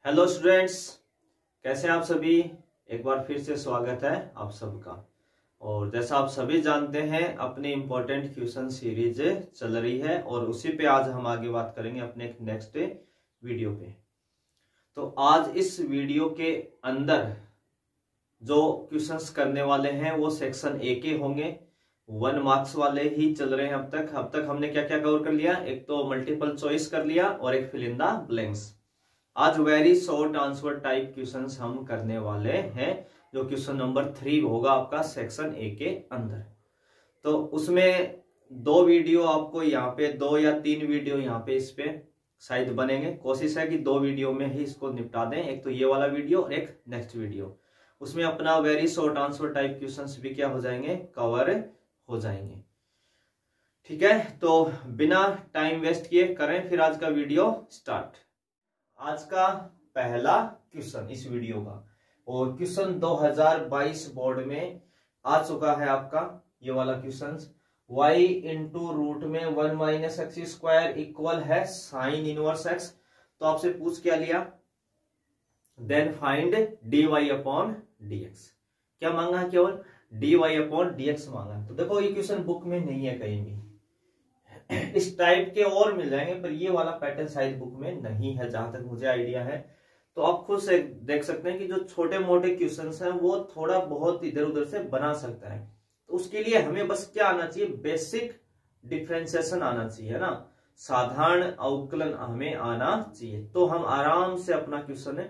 Hello students, कैसे आप सभी। एक बार फिर से स्वागत है आप सबका। और जैसा आप सभी जानते हैं अपनी इम्पोर्टेंट क्वेश्चन सीरीज चल रही है और उसी पे आज हम आगे बात करेंगे अपने नेक्स्ट वीडियो पे। तो आज इस वीडियो के अंदर जो क्वेश्चंस करने वाले हैं वो सेक्शन ए के होंगे। 1 मार्क्स वाले ही चल रहे हैं अब तक हमने क्या क्या कवर कर लिया। एक तो मल्टीपल चॉइस कर लिया और एक फिल इन द ब्लैंक्स। आज very short answer type questions हम करने वाले हैं, जो क्वेश्चन नंबर 3 होगा आपका सेक्शन ए के अंदर। तो उसमें 2 वीडियो आपको यहाँ पे 2 या 3 वीडियो यहाँ पे इस पे शायद बनेंगे। कोशिश है कि 2 वीडियो में ही इसको निपटा दें, एक तो ये वाला वीडियो और एक नेक्स्ट वीडियो। उसमें अपना very short answer type questions भी क्या हो जाएंगे, कवर हो जाएंगे। ठीक है, तो बिना टाइम वेस्ट किए करें फिर आज का वीडियो स्टार्ट। आज का पहला क्वेश्चन इस वीडियो का, और क्वेश्चन 2022 बोर्ड में आ चुका है आपका ये वाला क्वेश्चन। y इंटू रूट में 1 माइनस एक्स स्क्वायर इक्वल है साइन इनवर्स एक्स। तो आपसे पूछ क्या लिया, then find dy upon dx। क्या मांगा है, केवल dy अपॉन dx मांगा है। तो देखो ये क्वेश्चन बुक में नहीं है कहीं भी, इस टाइप के और मिल जाएंगे पर ये वाला पैटर्न शायद बुक में नहीं है जहां तक मुझे आइडिया है। तो आप खुद से देख सकते हैं कि जो छोटे मोटे क्वेश्चंस हैं वो थोड़ा बहुत इधर उधर से बना सकता है। तो उसके लिए हमें बस क्या आना चाहिए, बेसिक डिफरेंशिएशन आना चाहिए ना, साधारण अवकलन हमें आना चाहिए। तो हम आराम से अपना क्वेश्चन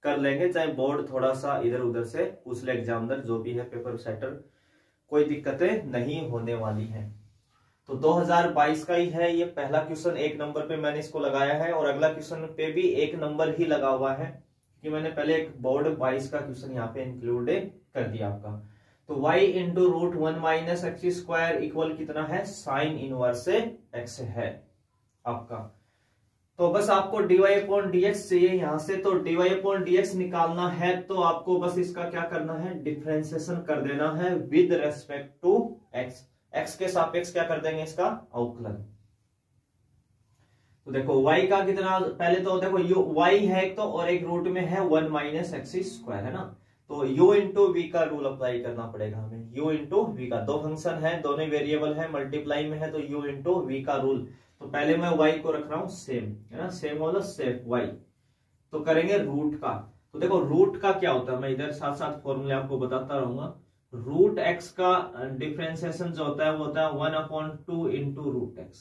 कर लेंगे, चाहे बोर्ड थोड़ा सा इधर उधर से पूछ ले एग्जामिनर, जो भी है पेपर सेटर, कोई दिक्कतें नहीं होने वाली है। तो 2022 का ही है ये पहला क्वेश्चन, 1 नंबर पे मैंने इसको लगाया है और अगला क्वेश्चन पे भी 1 नंबर ही लगा हुआ है कि मैंने पहले एक बोर्ड 22 का क्वेश्चन यहाँ पे इंक्लूड कर दिया आपका। तो y into root 1 minus x square equal कितना है, साइन इनवर्स एक्स है आपका। तो बस आपको dy अपॉन dx चाहिए यहाँ से। तो dy अपॉन dx निकालना है तो आपको बस इसका क्या करना है, डिफरेंशिएशन कर देना है with respect to x। x के सापेक्ष क्या कर देंगे इसका अवकलन। तो देखो y का कितना, पहले तो देखो y है एक तो, और एक रूट में है 1 माइनस एक्स स्क्वायर है ना। तो u इंटू वी का रूल अप्लाई करना पड़ेगा हमें। u इंटू वी का, 2 फंक्शन है, दोनों वेरिएबल है, मल्टीप्लाई में है, तो u इंटू वी का रूल। तो पहले मैं y को रख रहा हूं सेम, है ना, सेम वाला सेफ y। तो करेंगे रूट का। तो देखो रूट का क्या होता है, मैं इधर साथ साथ फॉर्मूले आपको बताता रहूंगा। रूट एक्स का डिफरेंशिएशन जो होता है वो होता है 1/2 into root x.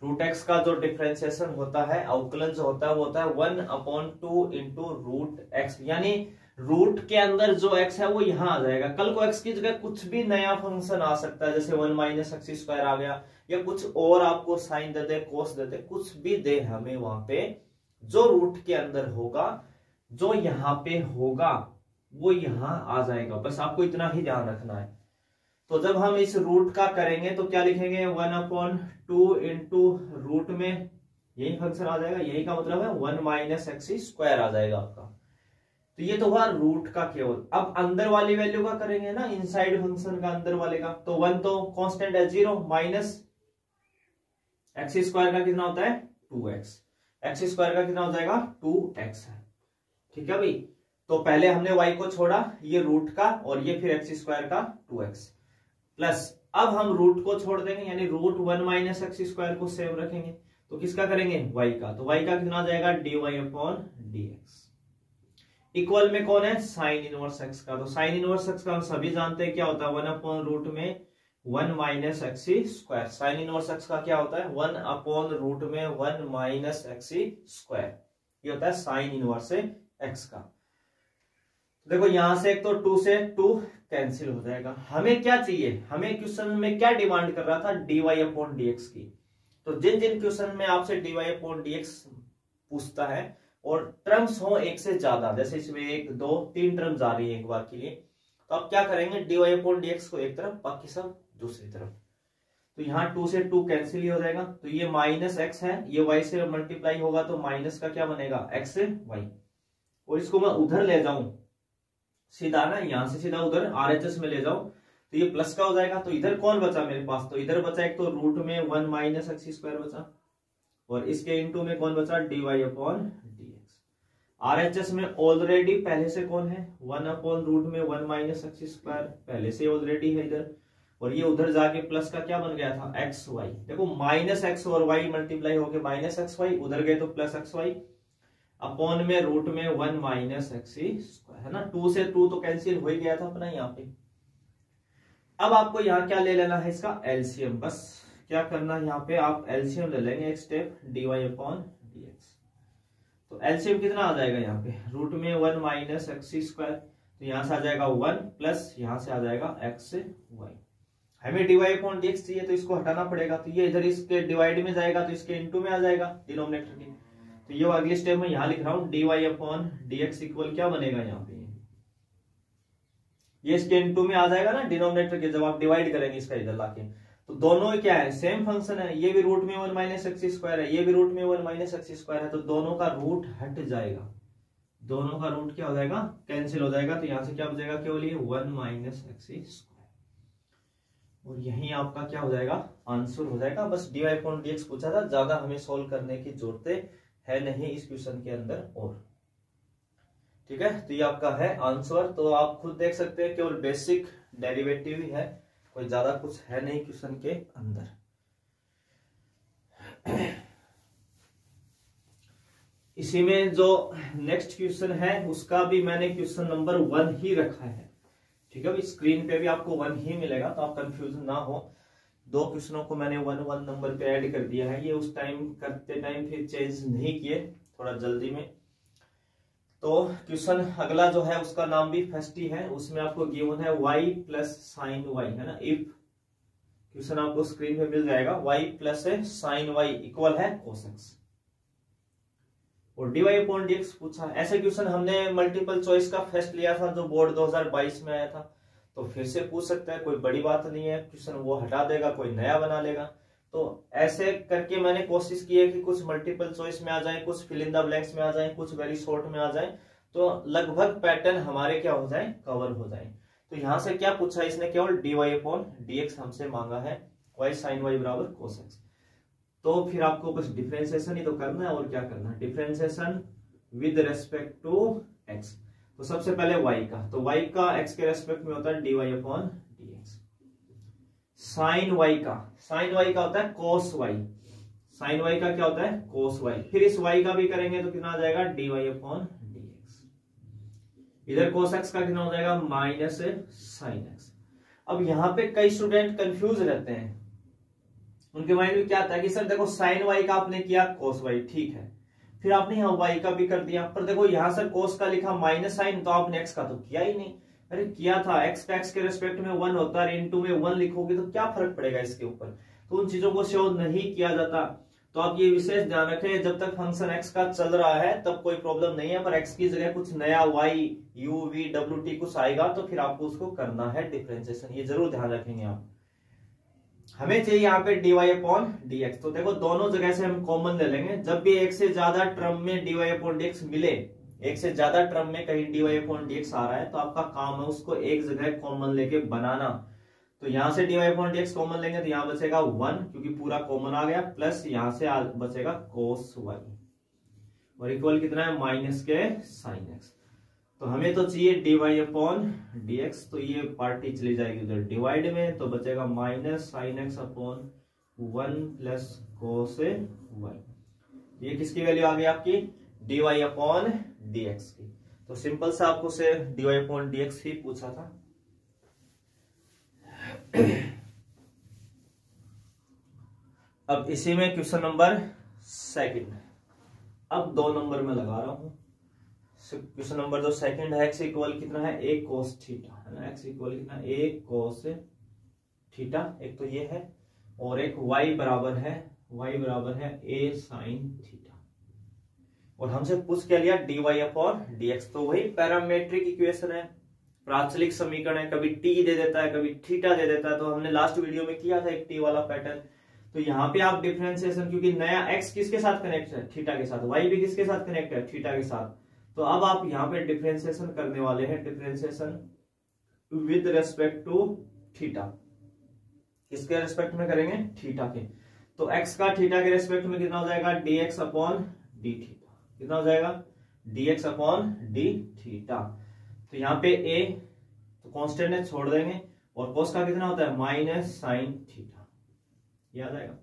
Root x का जो डिफरेंशिएशन होता है, अवकलन जो होता है वो होता है 1/2 इंटू रूट एक्स। यानी रूट के अंदर जो एक्स है वो यहां आ जाएगा। कल को एक्स की जगह कुछ भी नया फंक्शन आ सकता है, जैसे 1 माइनस एक्स स्क्वायर आ गया, या कुछ और आपको साइन दे दे, कोस दे दे, कुछ भी दे हमें वहां पे, जो रूट के अंदर होगा, जो यहाँ पे होगा वो यहां आ जाएगा। बस आपको इतना ही ध्यान रखना है। तो जब हम इस रूट का करेंगे तो क्या लिखेंगे, 1/2 इंटू रूट में यही फंक्शन आ जाएगा, यही का मतलब है 1 माइनस एक्स स्क्वायर आ जाएगा आपका। तो ये तो हुआ रूट का केवल। अब अंदर वाली वैल्यू का करेंगे ना, इनसाइड फंक्शन का, अंदर वाले का। तो 1 तो कांस्टेंट है, 0 माइनस एक्स स्क्वायर का कितना होता है 2x। एक्स स्क्वायर का कितना हो जाएगा 2x है। ठीक है भाई। तो पहले हमने y को छोड़ा, ये रूट का, और ये फिर एक्स स्क्वायर का 2x प्लस, अब हम रूट को छोड़ देंगे, यानी रूट 1 माइनस एक्स स्क्वायर को सेम रखेंगे। तो किसका करेंगे, y का। तो y का कितना आ जाएगा dy अपॉन dx। इक्वल में कौन है, साइन इनवर्स x का। तो साइन इनवर्स x का हम सभी जानते हैं क्या होता है, 1 अपॉन रूट में 1 minus x square. Sine inverse x का क्या होता है, 1 अपॉन रूट में 1 माइनस एक्स स्क्वायर। ये होता है साइन इनवर्स x का। देखो यहां से एक तो 2 से 2 कैंसिल हो जाएगा। हमें क्या चाहिए, हमें क्वेश्चन में क्या डिमांड कर रहा था, dy अपॉन dx की। तो जिन जिन क्वेश्चन में आपसे dy अपॉन dx पूछता है और टर्म्स हो एक से ज्यादा, जैसे इसमें 1 2 3 टर्म्स आ रही है एक बार के लिए, तो आप क्या करेंगे, dy अपॉन dx को एक तरफ, बाकी सब दूसरी तरफ। तो यहाँ 2 से 2 कैंसिल ही हो जाएगा। तो ये माइनस एक्स है, ये y से मल्टीप्लाई होगा तो माइनस का क्या बनेगा, x से y। और इसको मैं उधर ले जाऊं सीधा ना, यहां से सीधा उधर RHS में ले जाओ तो ये प्लस का हो जाएगा। तो इधर कौन बचा मेरे पास, तो इधर बचा एक तो रूट में 1 माइनस एक्स स्क्वायर बचा, और इसके इनटू में कौन बचा, dy अपॉन dx। RHS में ऑलरेडी पहले से कौन है 1/√में 1 - x², पहले से ऑलरेडी है इधर, और ये उधर जाके प्लस का क्या बन गया था xy। देखो -x और y मल्टीप्लाई होके -xy, उधर गए तो +xy अपॉन में रूट में 1 - x² है ना। 2 से 2 तो कैंसिल हो ही गया था अपना यहाँ पे। अब आपको यहाँ क्या ले लेना है इसका एलसीएम। बस क्या करना है यहाँ पे आप एलसीएम ले लेंगे एक स्टेप, dy/dx। तो एलसीएम कितना आ जाएगा यहाँ पे रूट में 1 - x², तो यहाँ से आ जाएगा 1 प्लस यहाँ से आ जाएगा xy। हमें dy/dx चाहिए तो इसको हटाना पड़ेगा, तो ये इधर इसके डिवाइड में जाएगा तो इसके इनटू में आ जाएगा डिनोमिनेटर के। तो ये अगली स्टेप में यहां लिख रहा हूं dy/dx इक्वल क्या बनेगा यहाँ पे ये इसके इनटू में आ जाएगा ना डिनोमिनेटर के, जब आप डिवाइड करेंगे इसका इधर लाके। तो दोनों क्या है सेम फंक्शन है, ये भी रूट में 1 - x² है, ये भी रूट में 1 - x² है, तो दोनों का रूट हट जाएगा, दोनों का रूट क्या हो जाएगा कैंसिल हो जाएगा। तो यहां से क्या बचेगा केवल ये 1 - x², और यही आपका क्या हो जाएगा आंसर हो जाएगा। बस dy/dx पूछा था, ज्यादा हमें सोल्व करने की जरूरत है नहीं इस क्वेश्चन के अंदर। और ठीक है, तो ये आपका है आंसर। तो आप खुद देख सकते हैं केवल बेसिक डेरिवेटिव ही है, कोई ज्यादा कुछ है नहीं क्वेश्चन के अंदर। इसी में जो नेक्स्ट क्वेश्चन है उसका भी मैंने क्वेश्चन नंबर 1 ही रखा है। ठीक है, स्क्रीन पे भी आपको 1 ही मिलेगा, तो आप कंफ्यूज ना हो। 2 क्वेश्चनों को मैंने 1 नंबर पे ऐड कर दिया है, ये उस टाइम करते टाइम फिर चेंज नहीं किए, थोड़ा जल्दी में। तो क्वेश्चन अगला जो है उसका नाम भी फर्स्ट ही है, उसमें आपको गिवन है y + sin y है ना। इफ क्वेश्चन आपको स्क्रीन पे मिल जाएगा y + sin y इक्वल है cos x, और dy/dx पूछा। ऐसे क्वेश्चन हमने मल्टीपल चॉइस का फर्स्ट लिया था जो बोर्ड 2022 में आया था, तो फिर से पूछ सकता है, कोई बड़ी बात नहीं है। क्वेश्चन वो हटा देगा, कोई नया बना लेगा। तो ऐसे करके मैंने कोशिश की है कि कुछ मल्टीपल चॉइस में आ जाए, कुछ फिल इन द ब्लैंक्स में आ जाए, कुछ वेरी शॉर्ट में आ जाए, तो लगभग पैटर्न हमारे क्या हो जाए कवर हो जाए। तो यहां से क्या पूछा इसने केवल dy/dx हमसे मांगा है, y sin y = cos x। तो फिर आपको बस डिफरेंशिएशन ही तो करना है, और क्या करना है differentiation with respect to x। तो सबसे पहले y का, तो y का x के रेस्पेक्ट में होता है dy/dx। sin y का होता है cos y, sin y का क्या होता है cos y। फिर इस y का भी करेंगे तो कितना आ जाएगा dy/dx। इधर cos x का कितना हो जाएगा -sin x। अब यहाँ पे कई स्टूडेंट कंफ्यूज रहते हैं, उनके माइंड में क्या आता है कि सर देखो sin y का आपने किया cos y, ठीक है, फिर आपने यहाँ y का भी कर दिया, पर देखो यहाँ सर cos का लिखा -sin, तो आपने x का तो किया ही नहीं। अरे किया था, x का x के रेस्पेक्ट में 1 होता है, इनटू में 1 लिखोगे तो क्या फर्क पड़ेगा इसके ऊपर। तो उन चीजों को शो नहीं किया जाता। तो आप ये विशेष ध्यान रखें, जब तक फंक्शन x का चल रहा है तब कोई प्रॉब्लम नहीं है, पर x की जगह कुछ नया y u v w t कुछ आएगा तो फिर आपको उसको करना है डिफरेंशिएशन, ये जरूर ध्यान रखेंगे आप। हमें चाहिए यहाँ पे dy/dx। तो देखो दोनों जगह से हम कॉमन ले लेंगे, जब भी एक से ज्यादा टर्म में dy/dx मिले, एक से ज्यादा टर्म में कहीं dy/dx आ रहा है, तो आपका काम है उसको एक जगह कॉमन लेके बनाना। तो यहां से dy/dx कॉमन लेंगे तो यहाँ बचेगा 1, क्योंकि पूरा कॉमन आ गया, प्लस यहां से बचेगा cos y, और इक्वल कितना है माइनस के sin x। तो हमें तो चाहिए dy/dx, तो ये पार्टी चली जाएगी उधर डिवाइड में, तो बचेगा -sin x upon 1 plus cos y। ये किसकी वैल्यू आ गई आपकी dy/dx की। तो सिंपल सा आपको से dy/dx ही पूछा था। अब इसी में क्वेश्चन नंबर 2, अब 2 नंबर में लगा रहा हूं। क्वेश्चन नंबर जो सेकंड है, x इक्वल कितना है a cos थीटा है ना, x इक्वल कितना a cos थीटा, एक तो ये है, और एक y बराबर है a sin थीटा। और हमसे पूछ क्या लिया dy/dx, तो वही पैरामेट्रिक इक्वेशन है, प्राचलिक समीकरण है, कभी t दे देता है कभी थीटा दे देता है। तो हमने लास्ट वीडियो में किया था एक t वाला पैटर्न। तो यहाँ पे आप डिफरेंशिएशन, क्योंकि नया x किसके साथ कनेक्ट है थीटा के साथ, y भी किसके साथ कनेक्ट है थीटा के साथ, तो अब आप यहाँ पे डिफरेंशिएशन करने वाले हैं, differentiation with respect to theta. किसके रेस्पेक्ट में करेंगे थीटा के। तो x का थीटा के रेस्पेक्ट में कितना हो जाएगा dx/d थीटा, कितना हो जाएगा dx अपॉन डी थीटा। तो यहाँ पे a तो कांस्टेंट है, छोड़ देंगे, और cos का कितना होता है माइनस साइन थीटा, याद आएगा।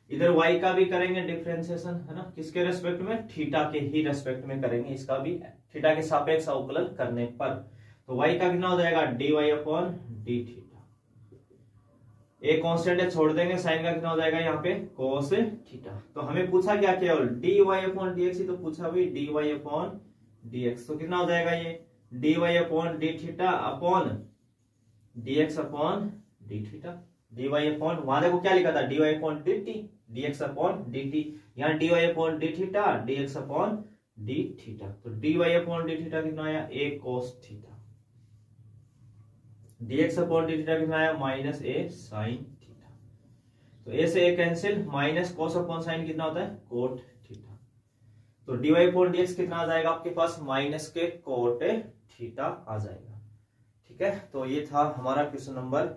इधर y का भी करेंगे डिफरेंशिएशन, है ना, किसके रेस्पेक्ट में, थीटा के ही रेस्पेक्ट में करेंगे, इसका भी थीटा के सापेक्ष अवकलन करने पर। तो y का कितना हो जाएगा dy अपॉन डी थीटा, एक कांस्टेंट है, छोड़ देंगे, साइन का कितना हो जाएगा यहाँ पे cos थीटा। तो हमें पूछा क्या, केवल dy अपॉन dx ही तो पूछा भाई, dy अपॉन dx, तो कितना हो जाएगा ये dy upon d theta upon dx upon d theta, dy upon, वहां देखो क्या लिखा था dy upon dt, dx upon dt, यहाँ dy upon d theta, dx upon d theta. तो dy अपॉन डी थीटा कितना आया a cos theta, dx upon d theta कितना आया माइनस a साइन थीटा। तो a से a cancel, minus cos upon sine कितना होता है कोट थीटा। तो dy अपॉन dx कितना आ जाएगा आपके पास माइनस के कोट थीटा आ जाएगा। ठीक है, तो ये था हमारा क्वेश्चन नंबर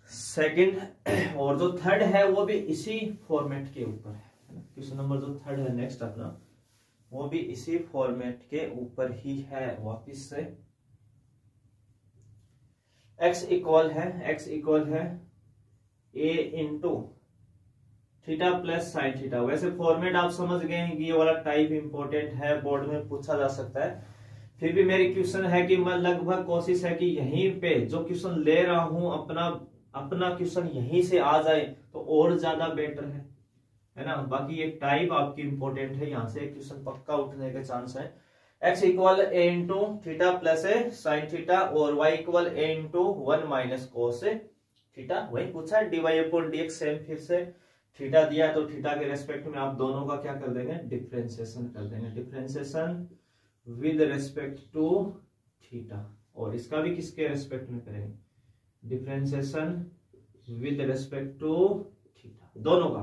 सेकंड, और जो थर्ड है वो भी इसी फॉर्मेट के ऊपर है। क्वेश्चन नंबर जो थर्ड है नेक्स्ट अपना, वो भी इसी फॉर्मेट के ऊपर ही है। वापिस से x इक्वल है a into theta plus sine theta. वैसे फॉर्मेट आप समझ गए हैं कि ये वाला टाइप इंपॉर्टेंट है, बोर्ड में पूछा जा सकता है, फिर भी मेरी क्वेश्चन है कि मैं लगभग कोशिश है कि यहीं पे जो क्वेश्चन ले रहा हूं अपना क्वेश्चन यहीं से आ जाए तो और ज्यादा बेटर है ना। बाकी एक टाइप आपकी इंपॉर्टेंट है, यहाँ से क्वेश्चन पक्का उठने के चांस है। x equal a into theta plus A sine theta, और y equal a into 1 minus cos theta. वही पूछा है dy अपॉन dx, सेम फिर से थीटा दिया है तो थीटा के रेस्पेक्ट में आप दोनों का क्या कर देंगे डिफरेंशिएशन कर देंगे, differentiation with respect to theta, और इसका भी किसके रेस्पेक्ट में करेंगे differentiation with respect to theta, दोनों का।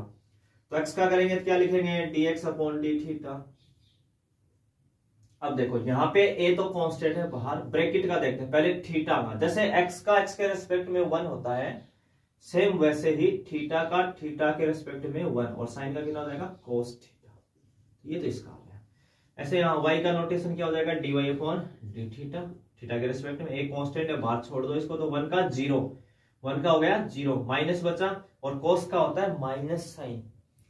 तो x का करेंगे तो क्या लिखेंगे dx अपॉन डी थीटा। अब देखो यहाँ पे a तो कांस्टेंट है, बाहर ब्रैकेट का देखते हैं पहले थीटा का, जैसे x का x के रेस्पेक्ट में 1 होता है, सेम वैसे ही थीटा का थीटा के रेस्पेक्ट में 1, और साइन का कितना हो जाएगा cos थीटा। ये तो इसका हो गया। ऐसे यहाँ y का नोटेशन क्या हो जाएगा dy upon d theta, theta के रेस्पेक्ट में एक कांस्टेंट है, बाहर छोड़ दो इसको, तो 1 का 0, 1 का हो गया 0, माइनस बचा, और cos का होता है माइनस साइन।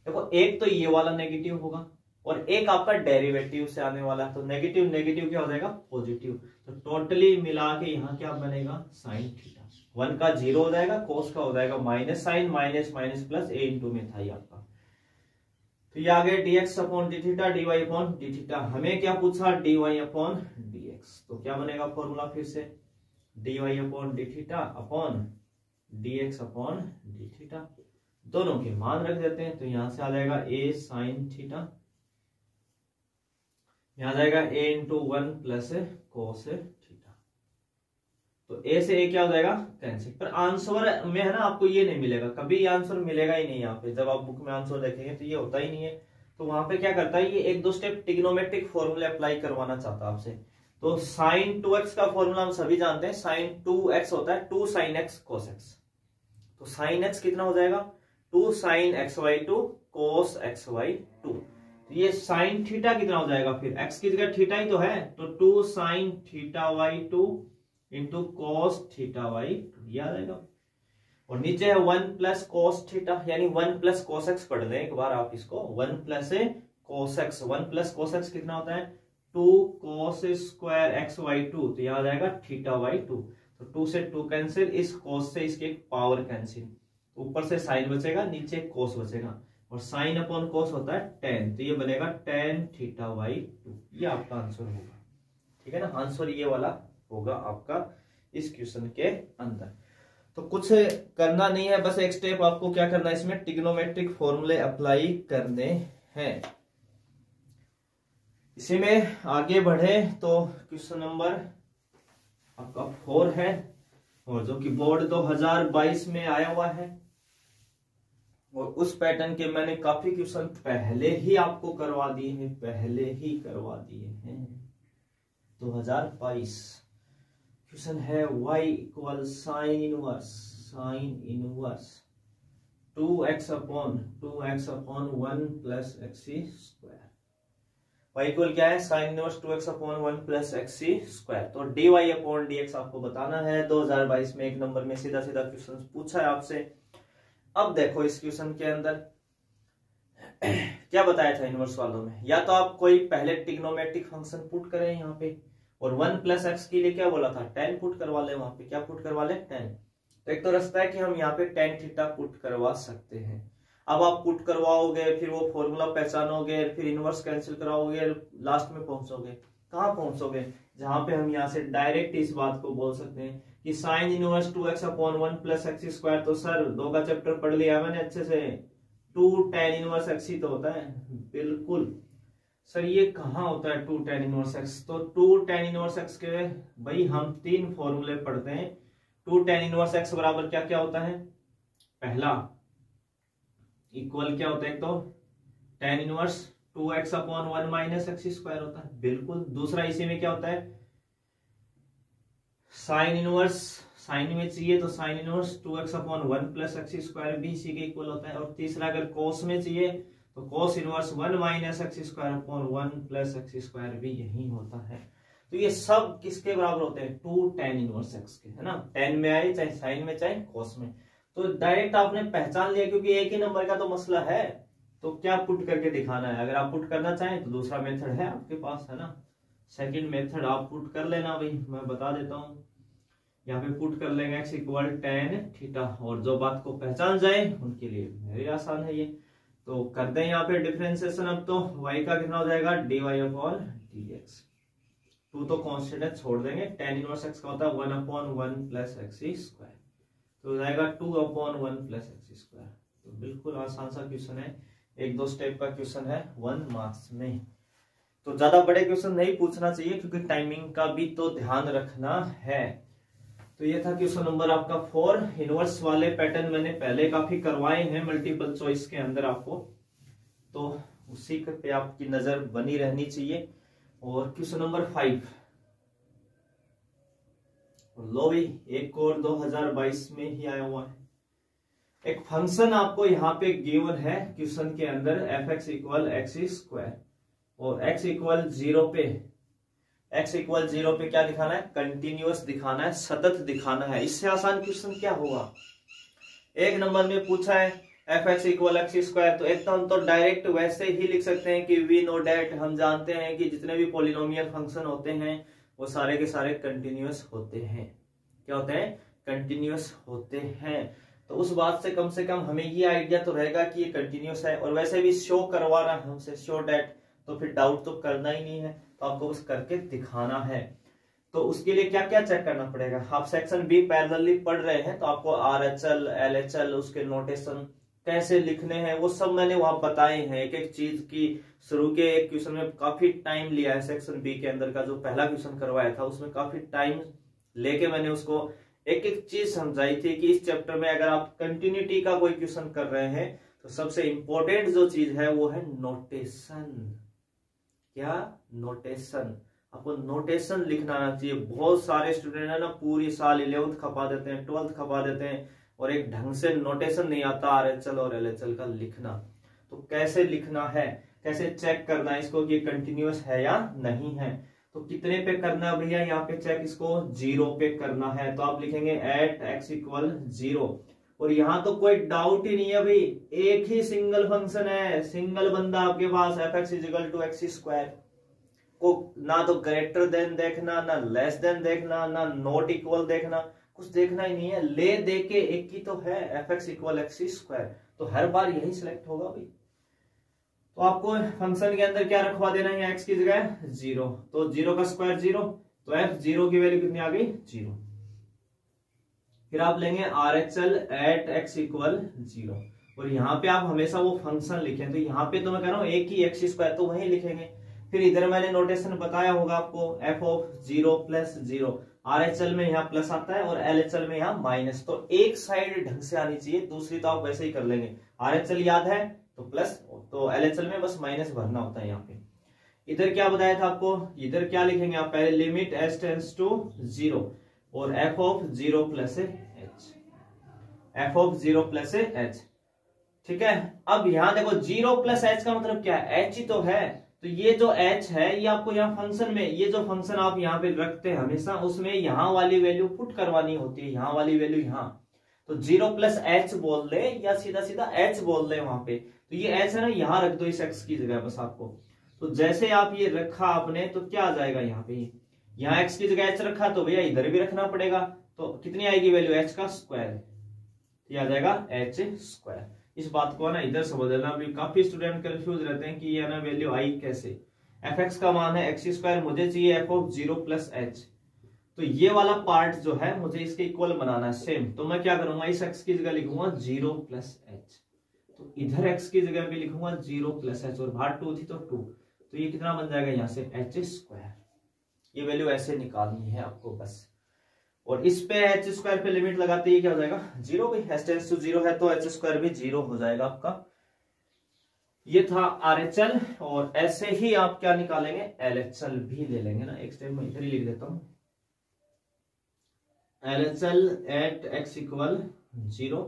देखो एक तो ये वाला नेगेटिव होगा और एक आपका डेरिवेटिव से आने वाला, तो नेगेटिव नेगेटिव क्या हो जाएगा पॉजिटिव, तो टोटली मिला के यहाँ क्या बनेगा साइन थीटा। 1 का 0 हो जाएगा, cos का हो जाएगा minus sine, minus minus plus a into में था ये आपका। तो ये आ गया dx upon d theta, dy upon d theta. हमें क्या पूछा dy अपॉन dx, तो क्या बनेगा फॉर्मूला फिर से dy upon d theta upon dx upon d theta, दोनों के मान रख देते हैं। तो यहां से आ जाएगा a साइन थीटा, यहां जाएगा a into 1 plus cos theta. तो a से a क्या हो जाएगा कैंसिल, पर आंसर में है ना आपको ये नहीं मिलेगा, कभी ये आंसर मिलेगा ही नहीं। यहाँ पे जब आप बुक में आंसर देखेंगे तो ये होता ही नहीं है। तो वहां पे क्या करता है ये एक दो स्टेप ट्रिग्नोमेट्रिक फॉर्मूले अप्लाई करवाना चाहता है आपसे। तो साइन 2x का फॉर्मूला हम सभी जानते हैं, साइन 2x होता है 2 साइन x cos x। तो साइन x कितना हो जाएगा 2 साइन xy2 cos xy2। तो ये साइन थीटा कितना हो जाएगा, फिर x की जगह थीटा ही तो है, तो 2 sine theta y2 into cos theta y2, ये आ जाएगा। और नीचे है 1 प्लस कॉस थीटा, यानी 1 प्लस कॉस एक्स पढ़ लें एक बार आप इसको, 1 plus cos x, 1 plus cos x कितना होता है 2 कॉस स्क्वायर एक्स y2, तो यह आ जाएगा थीटा y2। तो 2 से 2 कैंसिल, इस कॉस से इसके पावर कैंसिल, ऊपर से साइन बचेगा, नीचे कॉस बचेगा, और साइन अपॉन कॉस होता है tan, तो ये बनेगा tan थीटा y2। ये आपका आंसर होगा, ठीक है ना, आंसर ये वाला होगा आपका इस क्वेश्चन के अंदर। तो कुछ करना नहीं है, बस एक स्टेप आपको क्या करना है, इसमें ट्रिग्नोमेट्रिक फॉर्मूले अप्लाई करने हैं। इसी में आगे बढ़े तो क्वेश्चन नंबर आपका 4 है, और जो कि बोर्ड 2022 में आया हुआ है, और उस पैटर्न के मैंने काफी क्वेश्चन पहले ही आपको करवा दिए हैं, पहले ही करवा दिए हैं। 2022 क्वेश्चन है y equal sine inverse 2x upon 1 plus x square. y equal क्या है sine inverse 2x upon 1 plus x square. तो dy अपॉन dx आपको बताना है। 2022 में एक नंबर में सीधा सीधा क्वेश्चन पूछा है आपसे। अब देखो इस क्वेश्चन के अंदर क्या बताया था इनवर्स वालों में, या तो आप कोई पहले ट्रिग्नोमेट्रिक फंक्शन पुट करें यहाँ पे, और 1 प्लस एक्स के लिए क्या बोला था, tan पुट करवा ले। वहां पे क्या पुट करवा ले, tan। तो एक तो रास्ता है कि हम यहाँ पे tan थीटा पुट करवा सकते हैं। अब आप पुट करवाओगे, फिर वो फॉर्मूला पहचानोगे, फिर इनवर्स कैंसिल कराओगे, लास्ट में पहुंचोगे कहाँ पहुंचोगे, जहां पे हम यहाँ से डायरेक्ट इस बात को बोल सकते हैं कि sign inverse 2x upon 1 plus x square. तो सर 2 का चैप्टर पढ़ लिया मैंने अच्छे से, 2 tan इनवर्स एक्स ही तो होता है। बिल्कुल सर, ये कहाँ होता है 2 tan इनवर्स एक्स। तो 2 tan इनवर्स एक्स के भाई हम 3 फॉर्मूले पढ़ते हैं। 2 tan इनवर्स एक्स बराबर क्या क्या होता है, पहला इक्वल क्या होता है, एक तो tan inverse 2x upon 1 minus x square होता है। बिल्कुल। दूसरा इसी में क्या होता है, साइन इनवर्स, साइन में चाहिए तो sign inverse 2x upon 1 plus x square भी इसी के इक्वल होता है। और तीसरा अगर कोस में चाहिए तो cos inverse 1 minus x square upon 1 plus x square भी यही होता है। तो ये सब किसके बराबर होते हैं, 2 tan इनवर्स एक्स के, है ना। tan में आए चाहे साइन में चाहे कोस में। तो डायरेक्ट आपने पहचान लिया, क्योंकि एक ही नंबर का तो मसला है, तो क्या पुट करके दिखाना है। अगर आप पुट करना चाहें तो दूसरा मेथड है आपके पास, है ना। सेकंड मेथड आप पुट कर लेना भाई, मैं बता देता हूँ। यहाँ पे पुट कर लेंगे x इक्वल tan थीटा, और जो बात को पहचान जाए उनके लिए very आसान है ये। तो कर दें यहाँ पे डिफरेंशिएशन। अब तो y का कितना हो जाएगा, dy अपॉन dx। 2 तो कांस्टेंट है, छोड़ देंगे। tan इनवर्स x का होता है 1 अपॉन 1 प्लस एक्स स्क्वायर, तो हो जाएगा 2 अपॉन 1 प्लस एक्स स्क्वायर। तो बिल्कुल आसान सा क्वेश्चन है, 1-2 स्टेप का क्वेश्चन है 1 मार्क्स में। तो ज्यादा बड़े क्वेश्चन नहीं पूछना चाहिए, क्योंकि टाइमिंग का भी तो ध्यान रखना है। तो ये था क्वेश्चन नंबर आपका 4। इनवर्स वाले पैटर्न मैंने पहले काफी करवाए हैं मल्टीपल चॉइस के अंदर आपको, तो उसी पे आपकी नजर बनी रहनी चाहिए। और क्वेश्चन नंबर 5 लो भाई, एक और 2022 में ही आया हुआ है। एक फंक्शन आपको यहाँ पे गिवन है क्वेश्चन के अंदर, F X equal x square, और x इक्वल 0 पे, x इक्वल 0 पे क्या दिखाना है, कंटिन्यूअस दिखाना है, सतत दिखाना है। इससे आसान क्वेश्चन क्या होगा। एक नंबर में पूछा है F X equal x square, तो एक तो हम तो डायरेक्ट वैसे ही लिख सकते हैं कि वी नो डेट, हम जानते हैं कि जितने भी पॉलिनोमियल फंक्शन होते हैं वो सारे के सारे कंटिन्यूअस होते हैं। क्या होते हैं, कंटिन्यूअस होते हैं। तो उस बात से कम हमें ये आइडिया तो रहेगा कि ये कंटिन्यूअस है, और वैसे भी शो करवा रहा है हमसे शो डेट, तो फिर डाउट तो करना ही नहीं है, तो आपको बस करके दिखाना है। तो उसके लिए क्या क्या चेक करना पड़ेगा। आप सेक्शन बी पैरेलली पढ़ रहे हैं, तो आपको RHL LHL उसके नोटेशन कैसे लिखने हैं वो सब मैंने वहां बताए हैं। एक एक चीज की शुरू के एक क्वेश्चन में काफी टाइम लिया है। सेक्शन बी के अंदर का जो पहला क्वेश्चन करवाया था उसमें काफी टाइम लेके मैंने उसको एक एक चीज समझाई थी कि इस चैप्टर में अगर आप कंटिन्यूटी का कोई क्वेश्चन कर रहे हैं तो सबसे इंपॉर्टेंट जो चीज है वो है नोटेशन। क्या, नोटेशन। आपको नोटेशन लिखना आना चाहिए। बहुत सारे स्टूडेंट है ना, पूरी साल 11th खपा देते हैं, 12th खपा देते हैं, और एक ढंग से नोटेशन नहीं आता RHL और LHL का लिखना। तो कैसे लिखना है, कैसे चेक करना है इसको कि कंटिन्यूअस है या नहीं है। तो कितने पे करना है भैया, यहाँ पे चेक इसको 0 पे करना है। तो आप लिखेंगे एट x इक्वल 0, और यहाँ तो कोई डाउट ही नहीं है भाई, एक ही सिंगल फंक्शन है, सिंगल बंदा आपके पास, F X equal to X square को ना तो ग्रेटर देन देखना, ना लेस देन देखना, ना नॉट इक्वल देखना, कुछ देखना ही नहीं है। ले दे के एक ही तो है, F X equal x square, तो हर बार यही सिलेक्ट होगा भाई। तो आपको फंक्शन के अंदर क्या रखवा देना है, एक्स की जगह 0, तो 0 का स्क्वायर 0, तो एफ 0 की वैल्यू कितनी आ गई, 0। फिर आप लेंगे RHL एट एक्स इक्वल 0, और यहाँ पे आप हमेशा वो फंक्शन लिखें। तो यहाँ पे तो मैं कह रहा हूँ एक ही एक्स स्क्वायर, तो वही लिखेंगे। फिर इधर मैंने नोटेशन बताया होगा आपको, f ऑफ 0 प्लस 0, RHL में यहाँ प्लस आता है और LHL में यहाँ माइनस, तो एक साइड ढंग से आनी चाहिए, दूसरी तो आप वैसे ही कर लेंगे। RHL याद है तो प्लस, तो LHL में बस माइनस भरना होता है। यहाँ पे इधर क्या बताया था आपको, इधर क्या लिखेंगे आप, पहले लिमिट s टेंड्स टू 0 और f of 0 plus h, f of 0 plus h, ठीक है। अब यहाँ देखो 0 प्लस h का मतलब क्या है, h ही तो है, तो ये जो h है ये आपको यहाँ फंक्शन में, ये जो फंक्शन आप यहाँ पे रखते हैं हमेशा, उसमें यहाँ वाली वैल्यू पुट करवानी होती है, यहाँ वाली वैल्यू यहाँ। तो 0 प्लस h बोल दे या सीधा सीधा h बोल दे वहां पे। तो ये h है ना, यहाँ रख दो इस x की जगह बस आपको। तो जैसे आप ये रखा आपने तो क्या आ जाएगा यहाँ पे, यहाँ x की जगह h रखा तो भैया इधर भी रखना पड़ेगा। तो कितनी आएगी वैल्यू, h का स्क्वायर, ये आ जाएगा h स्क्वायर। इस बात को ना इधर समझ लेना, अभी काफी स्टूडेंट कंफ्यूज रहते हैं कि ये ना वैल्यू आई कैसे। fx का मान है x स्क्वायर, मुझे चाहिए f ऑफ 0 प्लस h। तो ये वाला पार्ट जो है मुझे इसके इक्वल बनाना है सेम। तो मैं क्या करूंगा, इस x की जगह लिखूंगा 0 प्लस h, तो इधर x की जगह भी लिखूंगा 0 प्लस h, और बाहर 2 थी तो 2, तो ये कितना बन जाएगा यहाँ से h स्क्वायर। ये वैल्यू ऐसे निकालनी है आपको बस। और इस पे h स्क्वायर पे लिमिट लगाते ही क्या हो जाएगा 0, भाई h टेंड्स टू 0 है तो h स्क्वायर भी 0 हो जाएगा आपका। ये था RHL, और ऐसे ही आप क्या निकालेंगे LHL भी ले लेंगे ना, एक स्टेप में इधर ही लिख देता हूं। LHL at x equal 0,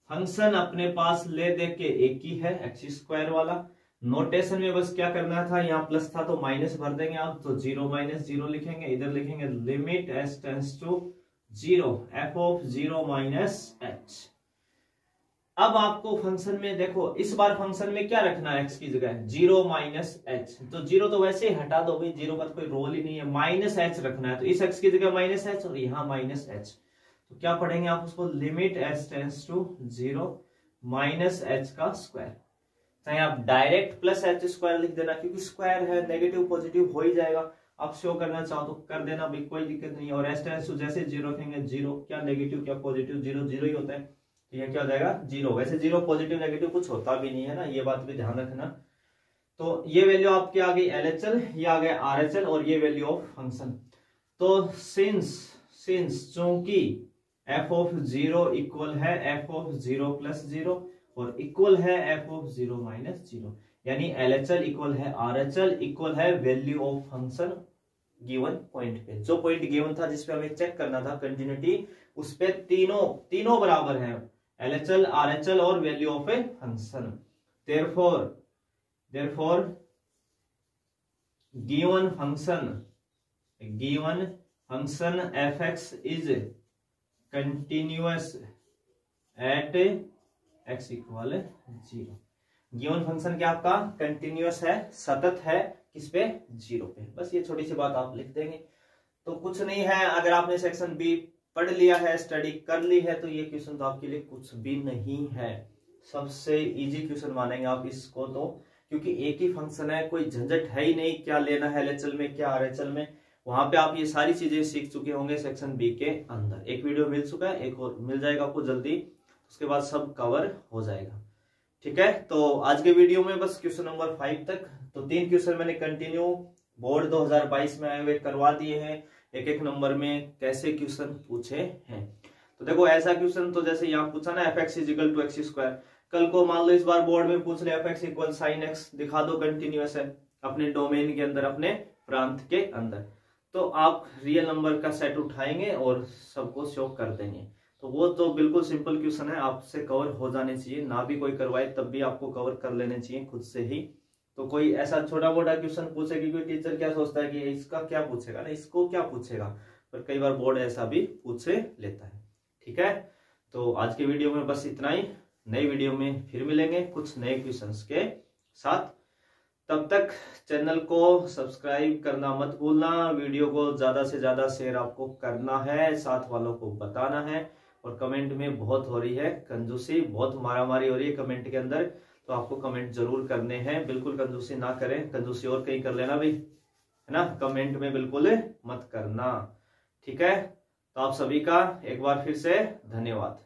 function अपने पास ले दे के एक ही है x स्क्वायर वाला। नोटेशन में बस क्या करना था, यहाँ प्लस था तो माइनस भर देंगे आप, तो 0 माइनस 0 लिखेंगे, इधर लिखेंगे limit h tends to 0 f of 0 minus h। अब आपको फंक्शन में देखो, इस बार फंक्शन में क्या रखना है, x की जगह 0 माइनस h। तो 0 तो वैसे ही हटा दो भाई, 0 का तो कोई रोल ही नहीं है, माइनस h रखना है। तो इस x की जगह माइनस h और यहाँ माइनस h, तो क्या पढ़ेंगे आप उसको, limit h tends to 0 minus h का स्क्वायर। चाहे आप डायरेक्ट प्लस h स्क्वायर लिख देना, क्योंकि स्क्वायर है, नेगेटिव पॉजिटिव हो ही जाएगा। आप शो करना चाहो तो कर देना भी, कोई दिक्कत नहीं। और h टेंड्स टू जैसे 0 रखेंगे, 0 क्या नेगेटिव क्या पॉजिटिव, 0 0 ही होता है, तो ये क्या हो जाएगा 0। वैसे 0 पॉजिटिव नेगेटिव कुछ होता भी नहीं है ना, ये बात भी ध्यान रखना। तो ये वैल्यू आपकी आ गई LHL, ये आ गया RHL, और ये वैल्यू ऑफ फंक्शन। तो सिंस चूंकि f ऑफ 0 इक्वल है f ऑफ 0 प्लस 0 और इक्वल है f ऑफ 0 माइनस 0, यानी LHL इक्वल है RHL इक्वल है value of function given point पे। जो पॉइंट गिवन था जिसपे हमें चेक करना था कंटिन्यूटी, उस पे तीनों बराबर है, LHL RHL और value of a function. Therefore given function fx is continuous at x equal 0। Given function क्या आपका कंटिन्यूअस है, सतत है, किस पे 0 पे। बस ये छोटी सी बात आप लिख देंगे तो कुछ नहीं है। अगर आपने सेक्शन बी पढ़ लिया है, स्टडी कर ली है, तो ये क्वेश्चन तो आपके लिए कुछ भी नहीं है, सबसे इजी क्वेश्चन मानेंगे आप इसको तो, क्योंकि एक ही फंक्शन है, कोई झंझट है ही नहीं क्या लेना है LHL में क्या RHL में। वहां पे आप ये सारी चीजें सीख चुके होंगे सेक्शन बी के अंदर। एक वीडियो मिल चुका है, एक और मिल जाएगा आपको जल्दी, उसके बाद सब कवर हो जाएगा। ठीक है, तो आज के वीडियो में बस क्वेश्चन नंबर 5 तक, तो 3 क्वेश्चन मैंने कंटिन्यू बोर्ड 2022 में आए हुए करवा दिए हैं, एक एक नंबर में कैसे क्वेश्चन पूछे हैं। तो देखो ऐसा क्वेश्चन तो जैसे यहाँ पूछा ना fx is equal to x square, कल को मान लो इस बार बोर्ड में पूछ ले fx इक्वल साइन x, दिखा दो कंटिन्यूअस है अपने डोमेन के अंदर, अपने प्रांत के अंदर, तो आप रियल नंबर का सेट उठाएंगे और सबको शो कर देंगे। तो वो तो बिल्कुल सिंपल क्वेश्चन है, आपसे कवर हो जाने चाहिए, ना भी कोई करवाए तब भी आपको कवर कर लेने चाहिए खुद से ही। तो कोई ऐसा छोटा मोटा क्वेश्चन पूछेगी, कोई टीचर क्या सोचता है कि इसका क्या पूछेगा ना, इसको क्या पूछेगा, पर कई बार बोर्ड ऐसा भी पूछे लेता है। ठीक है, तो आज के वीडियो में बस इतना ही, नई वीडियो में फिर मिलेंगे कुछ नए क्वेश्चंस के साथ। तब तक चैनल को सब्सक्राइब करना मत भूलना, वीडियो को ज्यादा से ज्यादा शेयर आपको करना है, साथ वालों को बताना है। और कमेंट में बहुत हो रही है कंजूसी, बहुत मारामारी हो रही है कमेंट के अंदर, तो आपको कमेंट जरूर करने हैं, बिल्कुल कंजूसी ना करें, कंजूसी और कहीं कर लेना भी, है ना, कमेंट में बिल्कुल मत करना। ठीक है, तो आप सभी का एक बार फिर से धन्यवाद।